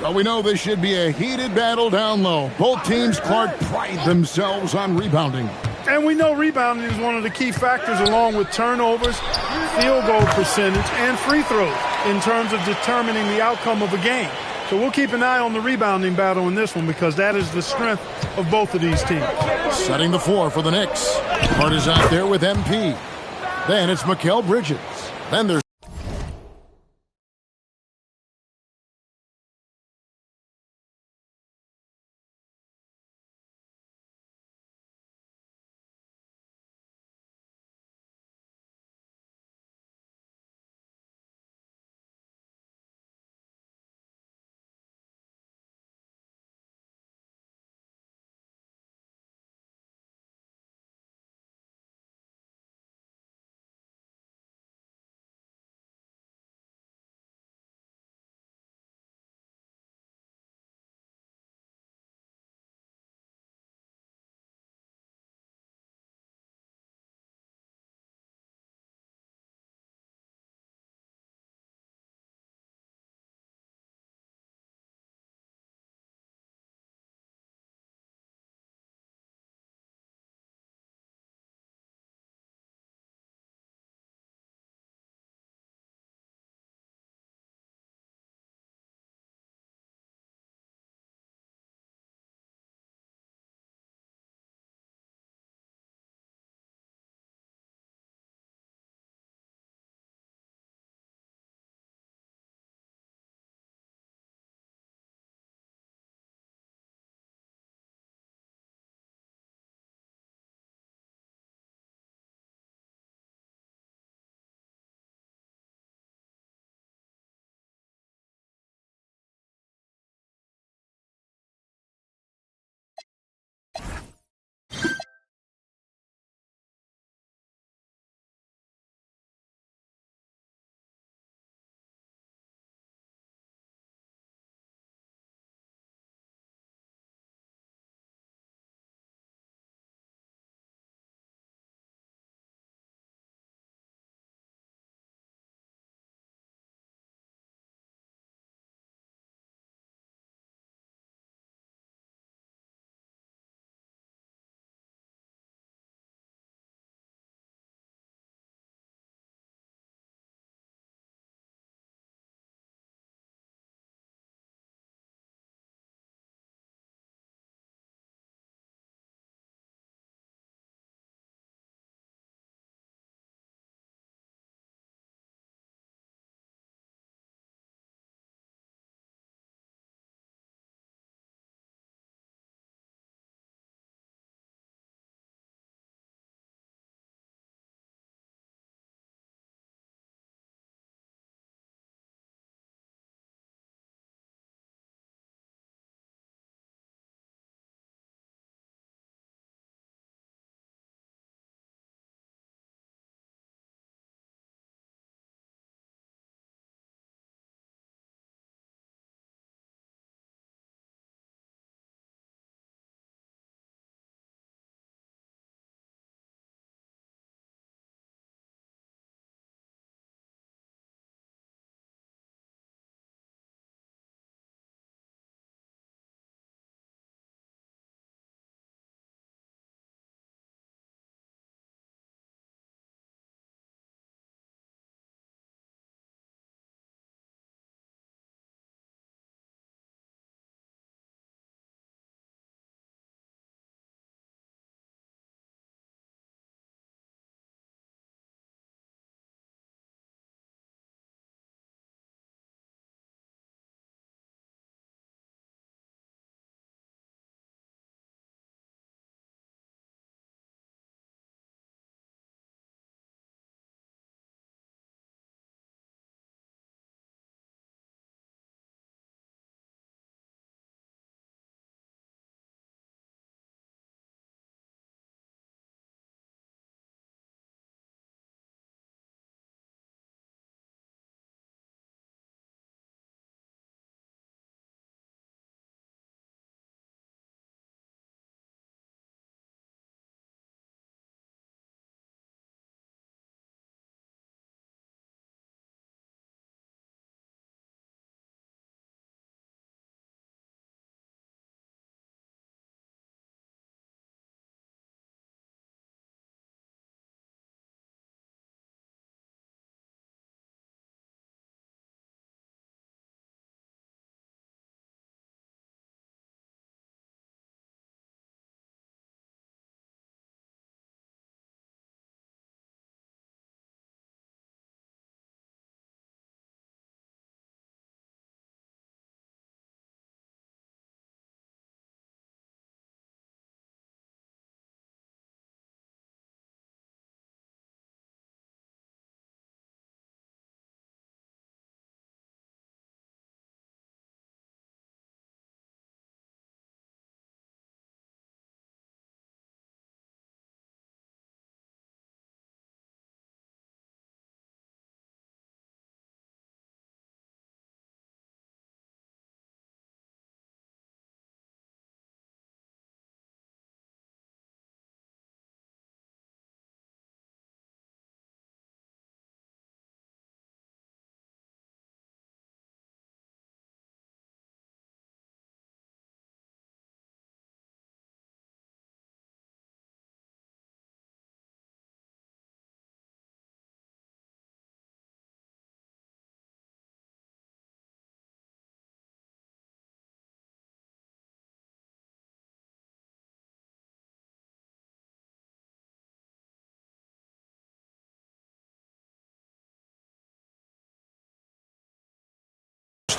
Well, we know this should be a heated battle down low. Both teams, Clark, pride themselves on rebounding. And we know rebounding is one of the key factors along with turnovers, field goal percentage, and free throws in terms of determining the outcome of a game. So we'll keep an eye on the rebounding battle in this one because that is the strength of both of these teams. Setting the floor for the Knicks. Hart is out there with MP. Then it's Mikal Bridges. Then there's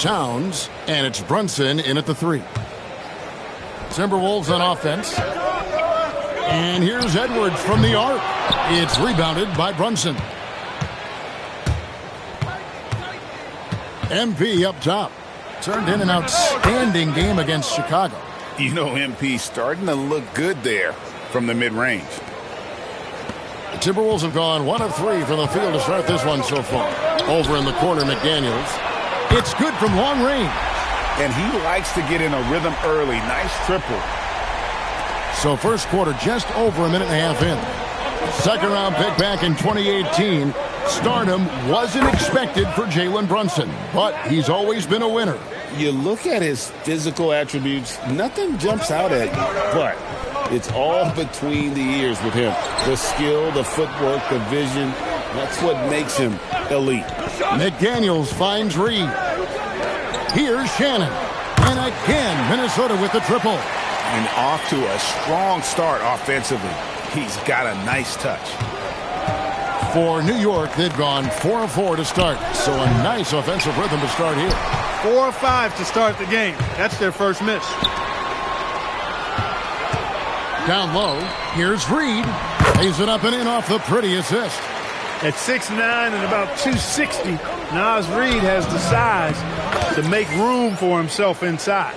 Towns, and it's Brunson in at the 3. Timberwolves on offense. And here's Edwards from the arc. It's rebounded by Brunson. MP up top. Turned in an outstanding game against Chicago. You know, MP starting to look good there from the mid-range. The Timberwolves have gone 1 of 3 from the field to start this one so far. Over in the corner, McDaniels. It's good from long range. And he likes to get in a rhythm early. Nice triple. So first quarter just over a minute and a half in. Second round pick back in 2018. Stardom wasn't expected for Jalen Brunson, but he's always been a winner. You look at his physical attributes, nothing jumps out at you, but it's all between the ears with him. The skill, the footwork, the vision, that's what makes him elite. McDaniels finds Reed. Here's Shannon. And again, Minnesota with the triple. And off to a strong start offensively. He's got a nice touch. For New York, they've gone 4 of 4 to start. So a nice offensive rhythm to start here. 4 of 5 to start the game. That's their first miss. Down low, here's Reed. Lays it up and in off the pretty assist. At 6'9" and about 260, Naz Reid has the size to make room for himself inside.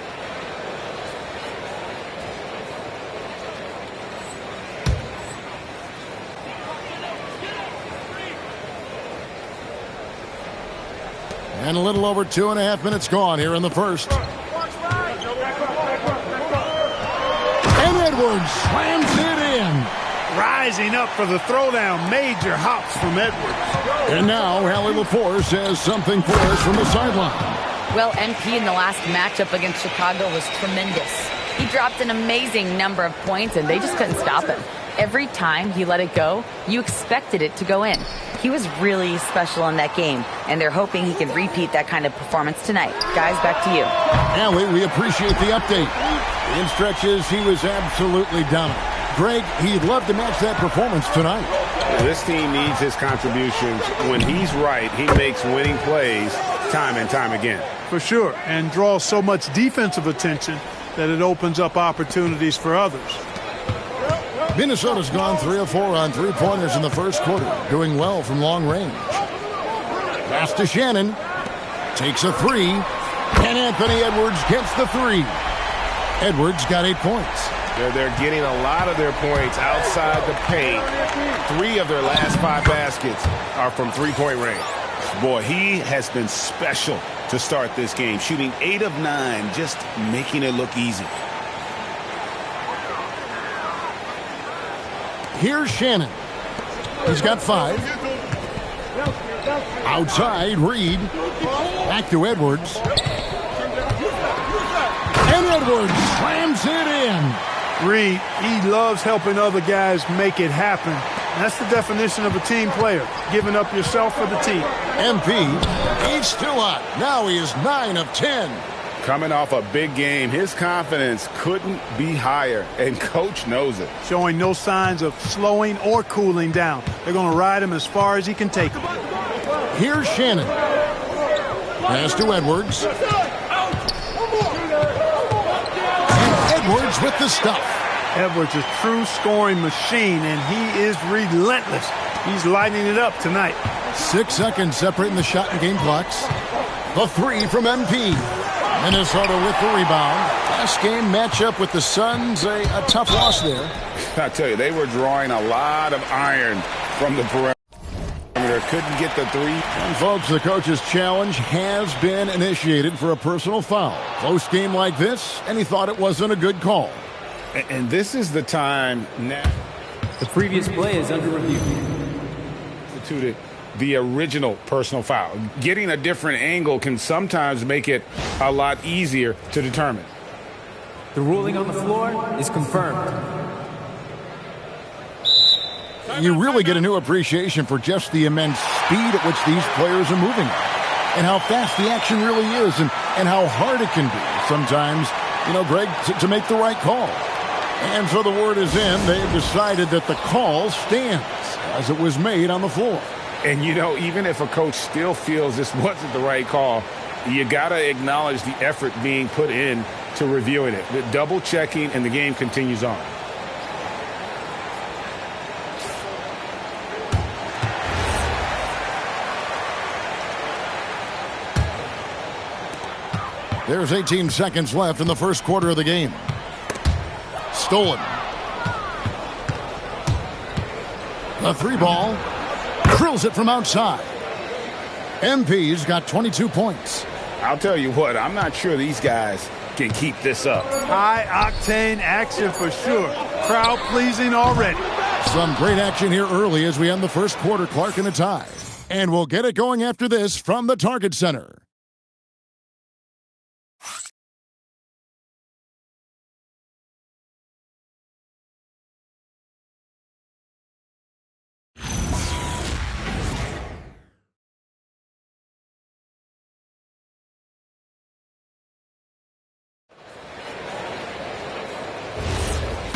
And a little over 2.5 minutes gone here in the first. And Edwards slams it in. Rising up for the throwdown. Major hops from Edwards. And now Hallie Lepore says something for us from the sideline. Well, MP in the last matchup against Chicago was tremendous. He dropped an amazing number of points, and they just couldn't stop him. Every time he let it go, you expected it to go in. He was really special in that game, and they're hoping he can repeat that kind of performance tonight. Guys, back to you. Hallie, we appreciate the update. In stretches, he was absolutely dominant. Greg, he'd love to match that performance tonight. This team needs his contributions. When he's right, he makes winning plays time and time again. For sure, and draws so much defensive attention that it opens up opportunities for others. Minnesota's gone 3 of 4 on three-pointers in the first quarter, doing well from long range. Pass to Shannon. Takes a 3. And Anthony Edwards gets the 3. Edwards got 8 points. They're getting a lot of their points outside the paint. 3 of their last 5 baskets are from three-point range. Boy, he has been special to start this game, shooting 8 of 9, just making it look easy. Here's Shannon. He's got 5. Outside, Reed. Back to Edwards. And Edwards slams it in. Reed, he loves helping other guys make it happen. That's the definition of a team player, giving up yourself for the team. MP, he's still hot. Now he is 9 of 10. Coming off a big game, his confidence couldn't be higher, and Coach knows it. Showing no signs of slowing or cooling down. They're going to ride him as far as he can take him. Here's Shannon. Pass to Edwards. And Edwards with the stuff. Edwards is a true scoring machine, and he is relentless. He's lighting it up tonight. 6 seconds separating the shot and game clocks. The 3 from MP. Minnesota with the rebound. Last game matchup with the Suns, a tough loss there. I tell you, they were drawing a lot of iron from the perimeter. Couldn't get the 3. And folks, the coach's challenge has been initiated for a personal foul. Close game like this, and he thought it wasn't a good call. And this is the time now. The previous play is under review. Instituted the original personal foul. Getting a different angle can sometimes make it a lot easier to determine. The ruling on the floor is confirmed. You really get a new appreciation for just the immense speed at which these players are moving and how fast the action really is and how hard it can be sometimes, Greg, to make the right call. And so the word is in. They've decided that the call stands as it was made on the floor. And, even if a coach still feels this wasn't the right call, You got to acknowledge the effort being put in to reviewing it. The double checking, and the game continues on. There's 18 seconds left in the first quarter of the game. Stolen. The three ball. Drills it from outside. MP's got 22 points. I'll tell you what, I'm not sure these guys can keep this up. High-octane action for sure. Crowd-pleasing already. Some great action here early as we end the first quarter. Clark in a tie. And we'll get it going after this from the Target Center.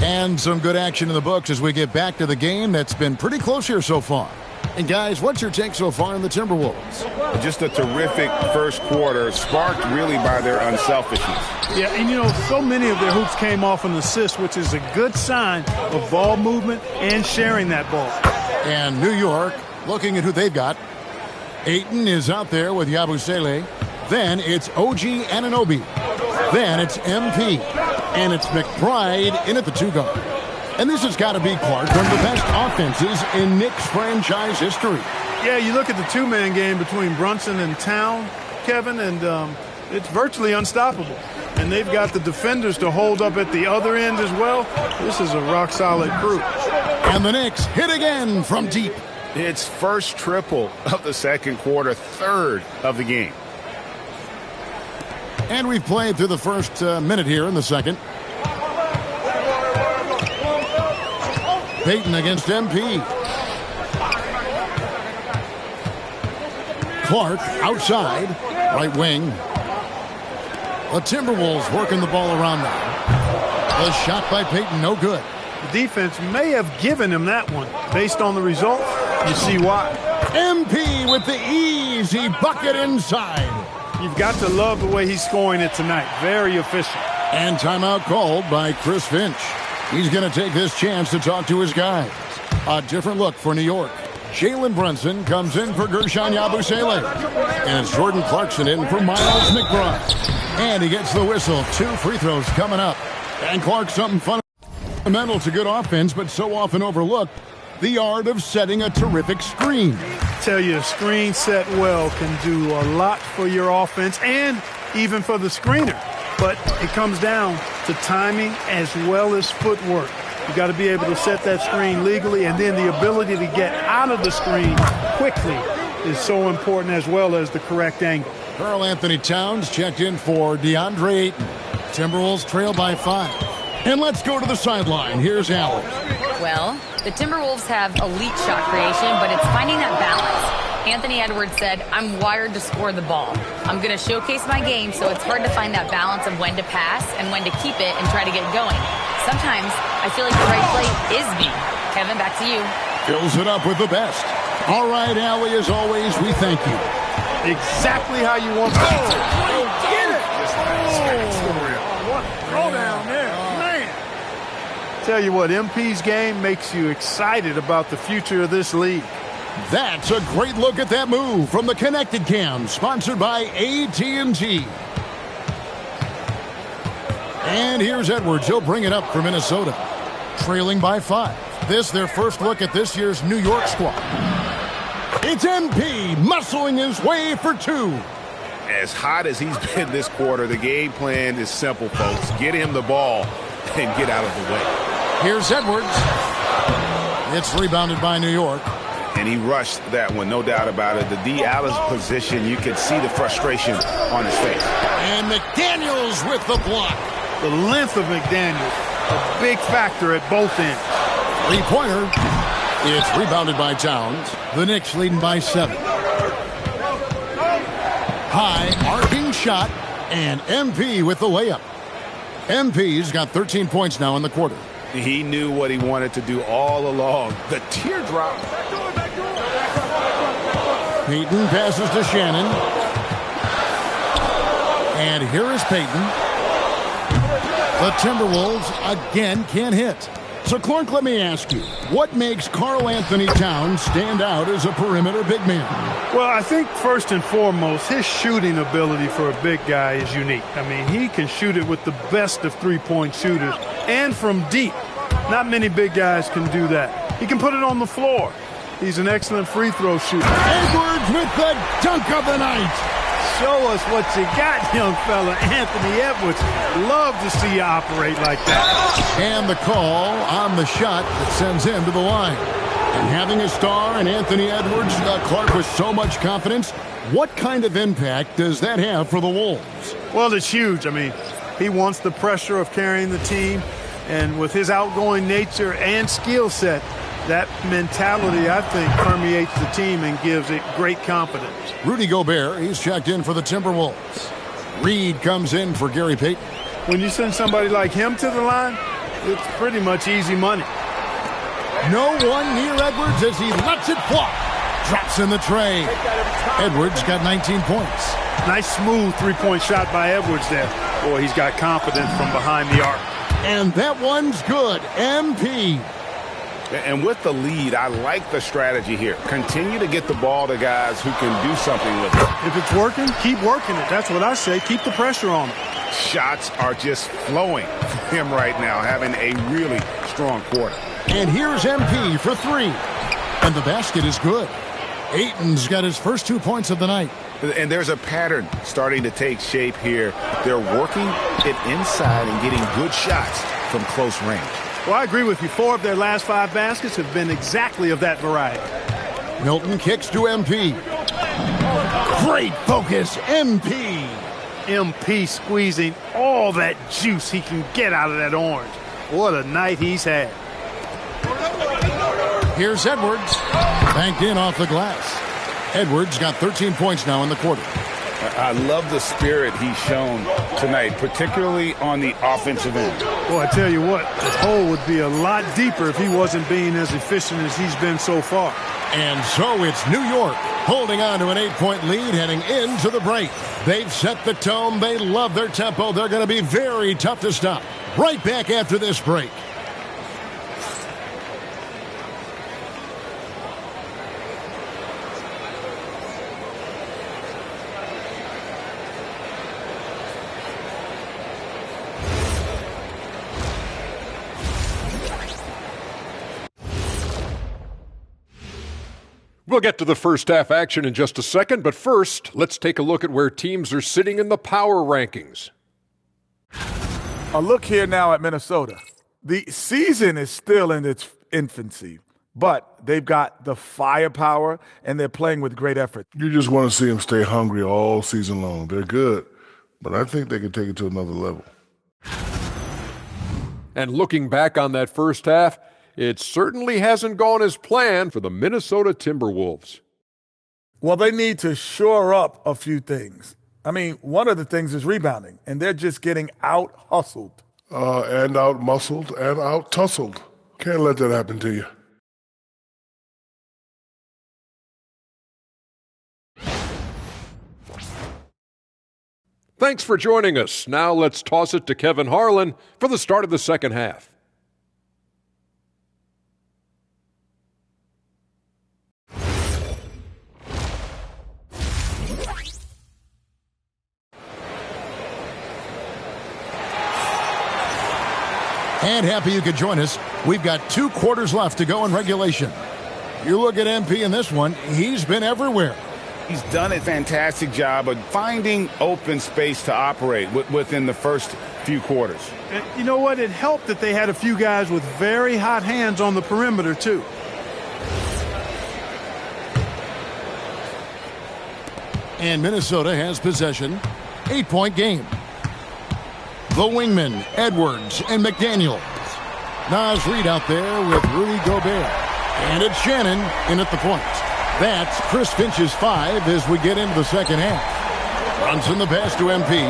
And some good action in the books as we get back to the game that's been pretty close here so far. And guys, what's your take so far on the Timberwolves? Just a terrific first quarter, sparked really by their unselfishness. Yeah, and you know, so many of their hoops came off an assist, which is a good sign of ball movement and sharing that ball. And New York, looking at who they've got. Ayton is out there with Yabusele. Then it's OG Anunoby. Then it's MP. And it's McBride in at the two-guard. And this has got to be, Clark, one of the best offenses in Knicks franchise history. Yeah, you look at the two-man game between Brunson and Town, Kevin, and it's virtually unstoppable. And they've got the defenders to hold up at the other end as well. This is a rock-solid crew. And the Knicks hit again from deep. It's first triple of the second quarter, third of the game. And we've played through the first minute here in the second. Payton against MP. Clark outside, right wing. The Timberwolves working the ball around now. The shot by Payton, no good. The defense may have given him that one. Based on the result, you see why. MP with the easy bucket inside. You've got to love the way he's scoring it tonight. Very efficient. And timeout called by Chris Finch. He's going to take this chance to talk to his guys. A different look for New York. Jalen Brunson comes in for Gershon Yabusele. And it's Jordan Clarkson in for Miles McBride. And he gets the whistle. 2 free throws coming up. And Clark, something fundamental to good offense, but so often overlooked. The art of setting a terrific screen. Tell you, a screen set well can do a lot for your offense and even for the screener. But it comes down to timing as well as footwork. You got to be able to set that screen legally, and then the ability to get out of the screen quickly is so important, as well as the correct angle. Karl Anthony Towns checked in for DeAndre Ayton. Timberwolves trail by 5. And let's go to the sideline. Here's Allen. Well, the Timberwolves have elite shot creation, but it's finding that balance. Anthony Edwards said, I'm wired to score the ball. I'm going to showcase my game, so it's hard to find that balance of when to pass and when to keep it and try to get going. Sometimes I feel like the right play is B. Kevin, back to you. Fills it up with the best. All right, Allie, as always, we thank you. Exactly how you want to. Oh, get it! What throw down there, man. Tell you what, MP's game makes you excited about the future of this league. That's a great look at that move from the Connected Cam, sponsored by AT&T. And here's Edwards. He'll bring it up for Minnesota, trailing by 5. This their first look at this year's New York squad. It's MP muscling his way for 2. As hot as he's been this quarter, the game plan is simple, folks. Get him the ball and get out of the way. Here's Edwards. It's rebounded by New York. And he rushed that one, no doubt about it. The D. Allen's position, you can see the frustration on his face. And McDaniels with the block. The length of McDaniels, a big factor at both ends. Three-pointer. It's rebounded by Towns. The Knicks leading by 7. High arcing shot, and MP with the layup. MP's got 13 points now in the quarter. He knew what he wanted to do all along. The teardrop. Payton passes to Shannon. And here is Peyton. The Timberwolves again can't hit. So, Clark, let me ask you, what makes Karl Anthony Towns stand out as a perimeter big man? Well, I think first and foremost, his shooting ability for a big guy is unique. I mean, he can shoot it with the best of three-point shooters and from deep. Not many big guys can do that. He can put it on the floor. He's an excellent free throw shooter. Edwards with the dunk of the night. Show us what you got, young fella. Anthony Edwards. Love to see you operate like that. And the call on the shot that sends him to the line. And having a star in Anthony Edwards, Clark, with so much confidence, what kind of impact does that have for the Wolves? Well, it's huge. I mean, he wants the pressure of carrying the team. And with his outgoing nature and skill set, that mentality, I think, permeates the team and gives it great confidence. Rudy Gobert, he's checked in for the Timberwolves. Reed comes in for Gary Payton. When you send somebody like him to the line, it's pretty much easy money. No one near Edwards as he lets it fly. Drops in the tray. Edwards got 19 points. Nice smooth three-point shot by Edwards there. Boy, he's got confidence from behind the arc. And that one's good. MP. And with the lead, I like the strategy here. Continue to get the ball to guys who can do something with it. If it's working, keep working it. That's what I say. Keep the pressure on him. Shots are just flowing for him right now, having a really strong quarter. And here's MP for three. And the basket is good. Ayton's got his first 2 points of the night. And there's a pattern starting to take shape here. They're working it inside and getting good shots from close range. Well, I agree with you. 4 of their last 5 baskets have been exactly of that variety. Milton kicks to MP. Great focus, MP. MP squeezing all that juice he can get out of that orange. What a night he's had. Here's Edwards. Banked in off the glass. Edwards got 13 points now in the quarter. I love the spirit he's shown tonight, particularly on the offensive end. Well, I tell you what, the hole would be a lot deeper if he wasn't being as efficient as he's been so far. And so it's New York holding on to an 8-point lead heading into the break. They've set the tone. They love their tempo. They're going to be very tough to stop. Right back after this break. We'll get to the first half action in just a second, but first, let's take a look at where teams are sitting in the power rankings. A look here now at Minnesota. The season is still in its infancy, but they've got the firepower, and they're playing with great effort. You just want to see them stay hungry all season long. They're good, but I think they can take it to another level. And looking back on that first half, it certainly hasn't gone as planned for the Minnesota Timberwolves. Well, they need to shore up a few things. I mean, one of the things is rebounding, and they're just getting out-hustled. And out-muscled and out-tussled. Can't let that happen to you. Thanks for joining us. Now let's toss it to Kevin Harlan for the start of the second half. And happy you could join us. We've got 2 quarters left to go in regulation. You look at MP in this one, he's been everywhere. He's done a fantastic job of finding open space to operate within the first few quarters. And you know what? It helped that they had a few guys with very hot hands on the perimeter, too. And Minnesota has possession. 8-point game. The wingmen, Edwards and McDaniels. Naz Reid out there with Rudy Gobert. And it's Shannon in at the point. That's Chris Finch's 5 as we get into the second half. Brunson the pass to MP.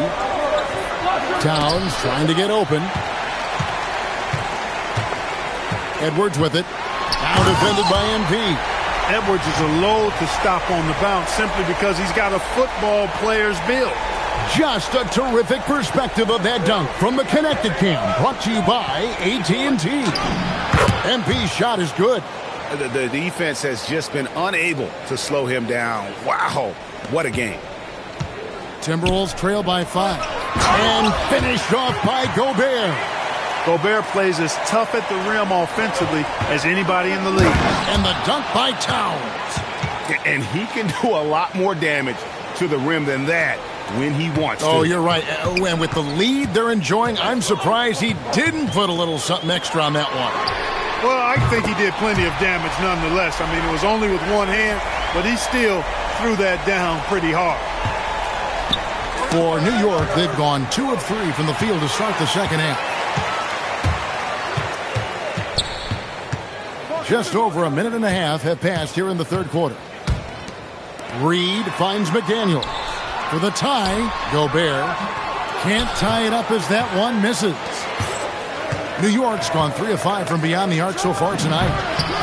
Towns trying to get open. Edwards with it. Now defended by MP. Edwards is a load to stop on the bounce simply because he's got a football player's build. Just a terrific perspective of that dunk from the Connected Cam, brought to you by AT&T. MP's shot is good. The defense has just been unable to slow him down. Wow, what a game. Timberwolves trail by 5. And finished off by Gobert. Gobert plays as tough at the rim offensively as anybody in the league. And the dunk by Towns. And he can do a lot more damage to the rim than that when he wants to. Oh, you're right. And with the lead they're enjoying, I'm surprised he didn't put a little something extra on that one. Well, I think he did plenty of damage nonetheless. I mean, it was only with one hand, but he still threw that down pretty hard. For New York, they've gone 2 of 3 from the field to start the second half. Just over a minute and a half have passed here in the third quarter. Reed finds McDaniel. For the tie, Gobert can't tie it up as that one misses. New York's gone 3 of 5 from beyond the arc so far tonight.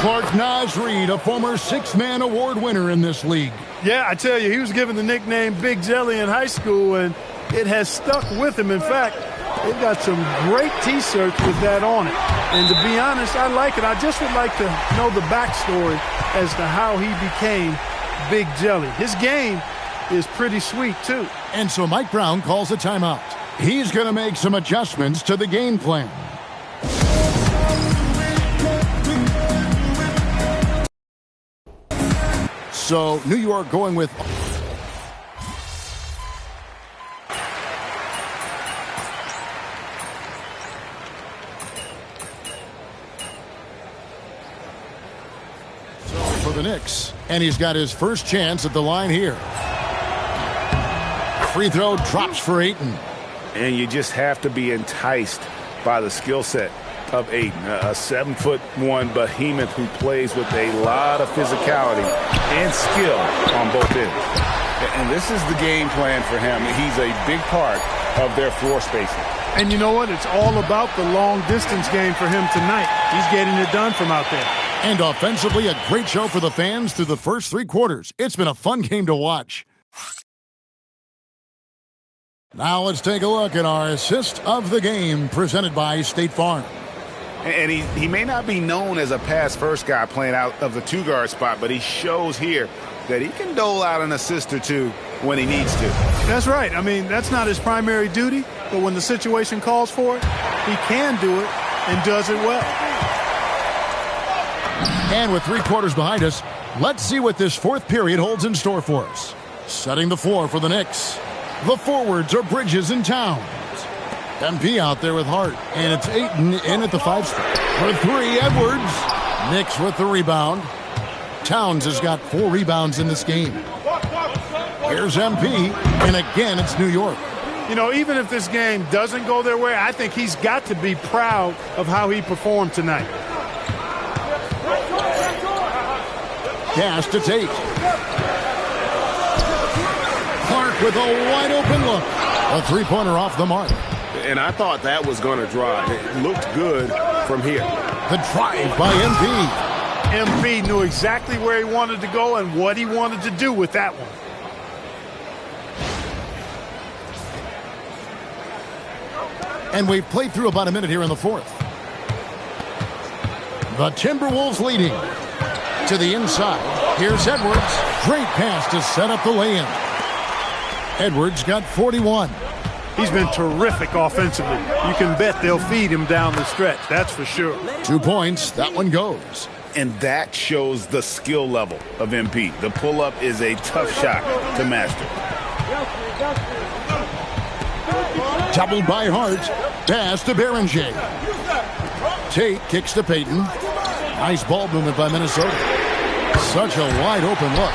Clark Naz Reed, a former 6-man award winner in this league. Yeah, I tell you, he was given the nickname Big Jelly in high school, and it has stuck with him. In fact, they've got some great T-shirts with that on it. And to be honest, I like it. I just would like to know the backstory as to how he became Big Jelly. His game is pretty sweet, too. And so Mike Brown calls a timeout. He's going to make some adjustments to the game plan. So New York going with... for the Knicks. And he's got his first chance at the line here. Free throw drops for Ayton. And you just have to be enticed by the skill set of Ayton, a 7'1" behemoth who plays with a lot of physicality and skill on both ends. And this is the game plan for him. He's a big part of their floor spacing. And you know what? It's all about the long distance game for him tonight. He's getting it done from out there. And offensively, a great show for the fans through the first 3 quarters. It's been a fun game to watch. Now let's take a look at our assist of the game presented by State Farm. And he may not be known as a pass-first guy playing out of the 2-guard spot, but he shows here that he can dole out an assist or two when he needs to. That's right. I mean, that's not his primary duty, but when the situation calls for it, he can do it and does it well. And with 3 quarters behind us, let's see what this 4th period holds in store for us. Setting the floor for the Knicks. The forwards are Bridges and Towns. MP out there with Hart, and it's Ayton in at the 5 spot. For 3, Edwards. Knicks with the rebound. Towns has got 4 rebounds in this game. Here's MP, and again it's New York. You know, even if this game doesn't go their way, I think he's got to be proud of how he performed tonight. Pass to Tate. Clark with a wide open look. A 3-pointer off the mark. And I thought that was going to drive. It looked good from here. The drive by MP. MP knew exactly where he wanted to go and what he wanted to do with that one. And we've played through about a minute here in the 4th. The Timberwolves leading. To the inside. Here's Edwards. Great pass to set up the lay-in. Edwards got 41. He's been terrific offensively. You can bet they'll feed him down the stretch. That's for sure. 2 points. That one goes. And that shows the skill level of MP. The pull-up is a tough shot to master. Doubled by Hart. Pass to Berenger. Tate kicks to Payton. Nice ball movement by Minnesota. Such a wide open look.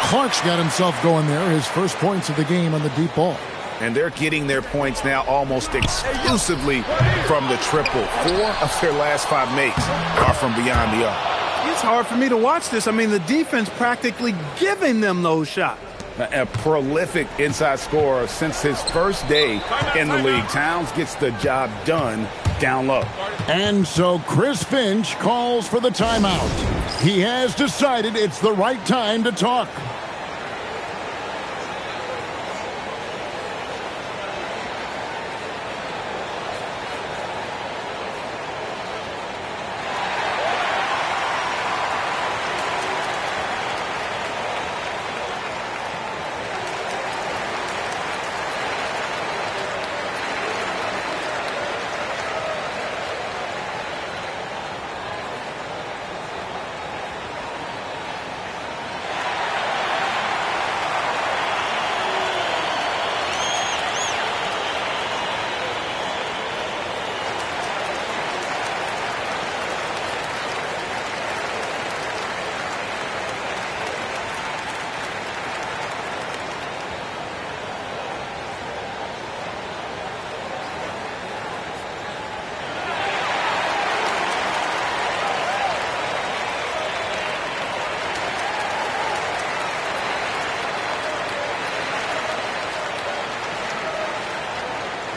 Clark's got himself going there. His first points of the game on the deep ball. And they're getting their points now almost exclusively from the triple. 4 of their last 5 makes are from beyond the arc. It's hard for me to watch this. I mean, the defense practically giving them those shots. A prolific inside scorer since his first day in the league. Towns gets the job done down low. And so Chris Finch calls for the timeout. He has decided it's the right time to talk.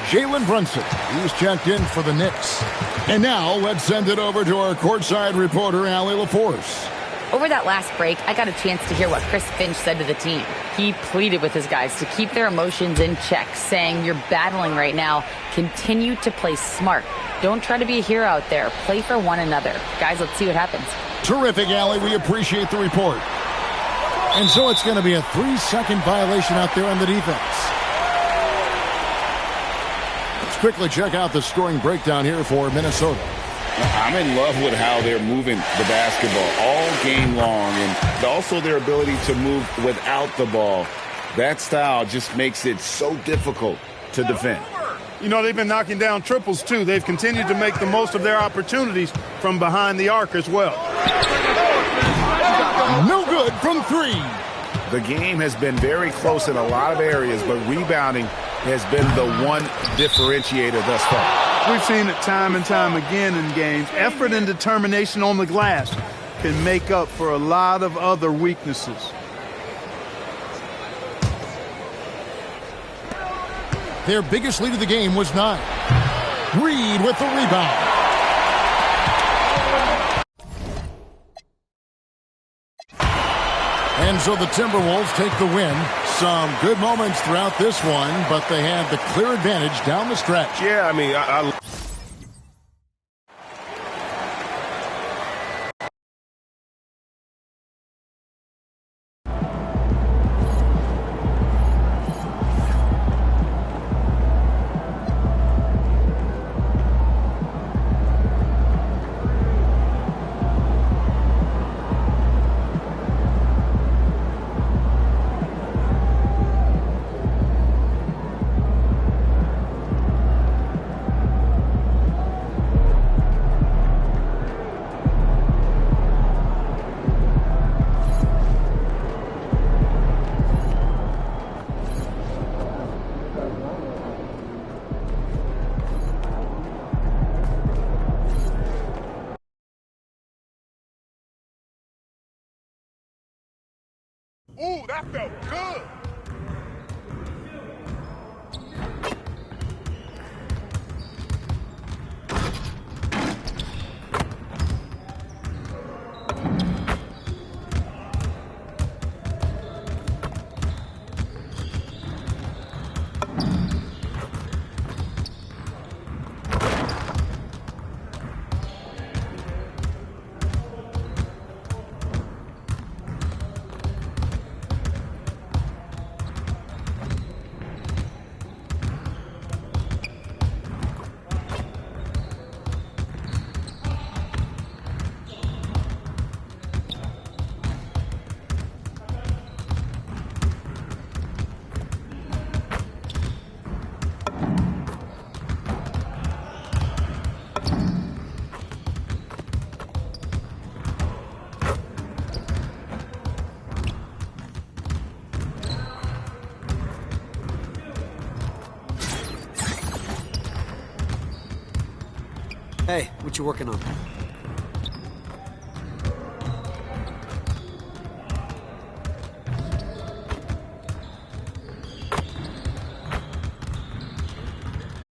Jalen Brunson. He's checked in for the Knicks. And now let's send it over to our courtside reporter, Allie LaForce. Over that last break, I got a chance to hear what Chris Finch said to the team. He pleaded with his guys to keep their emotions in check, saying, you're battling right now. Continue to play smart. Don't try to be a hero out there. Play for one another. Guys, let's see what happens. Terrific, Allie. We appreciate the report. And so it's going to be a 3-second violation out there on the defense. Let's quickly check out the scoring breakdown here for Minnesota. I'm in love with how they're moving the basketball all game long, and also their ability to move without the ball. That style just makes it so difficult to defend. You know, they've been knocking down triples, too. They've continued to make the most of their opportunities from behind the arc as well. No good from three. The game has been very close in a lot of areas, but rebounding has been the one differentiator thus far. We've seen it time and time again in games. Effort and determination on the glass can make up for a lot of other weaknesses. Their biggest lead of the game was 9. Reed with the rebound. And so the Timberwolves take the win. Some good moments throughout this one, but they have the clear advantage down the stretch. Yeah, I mean, Ooh, that felt good. Hey, what you working on?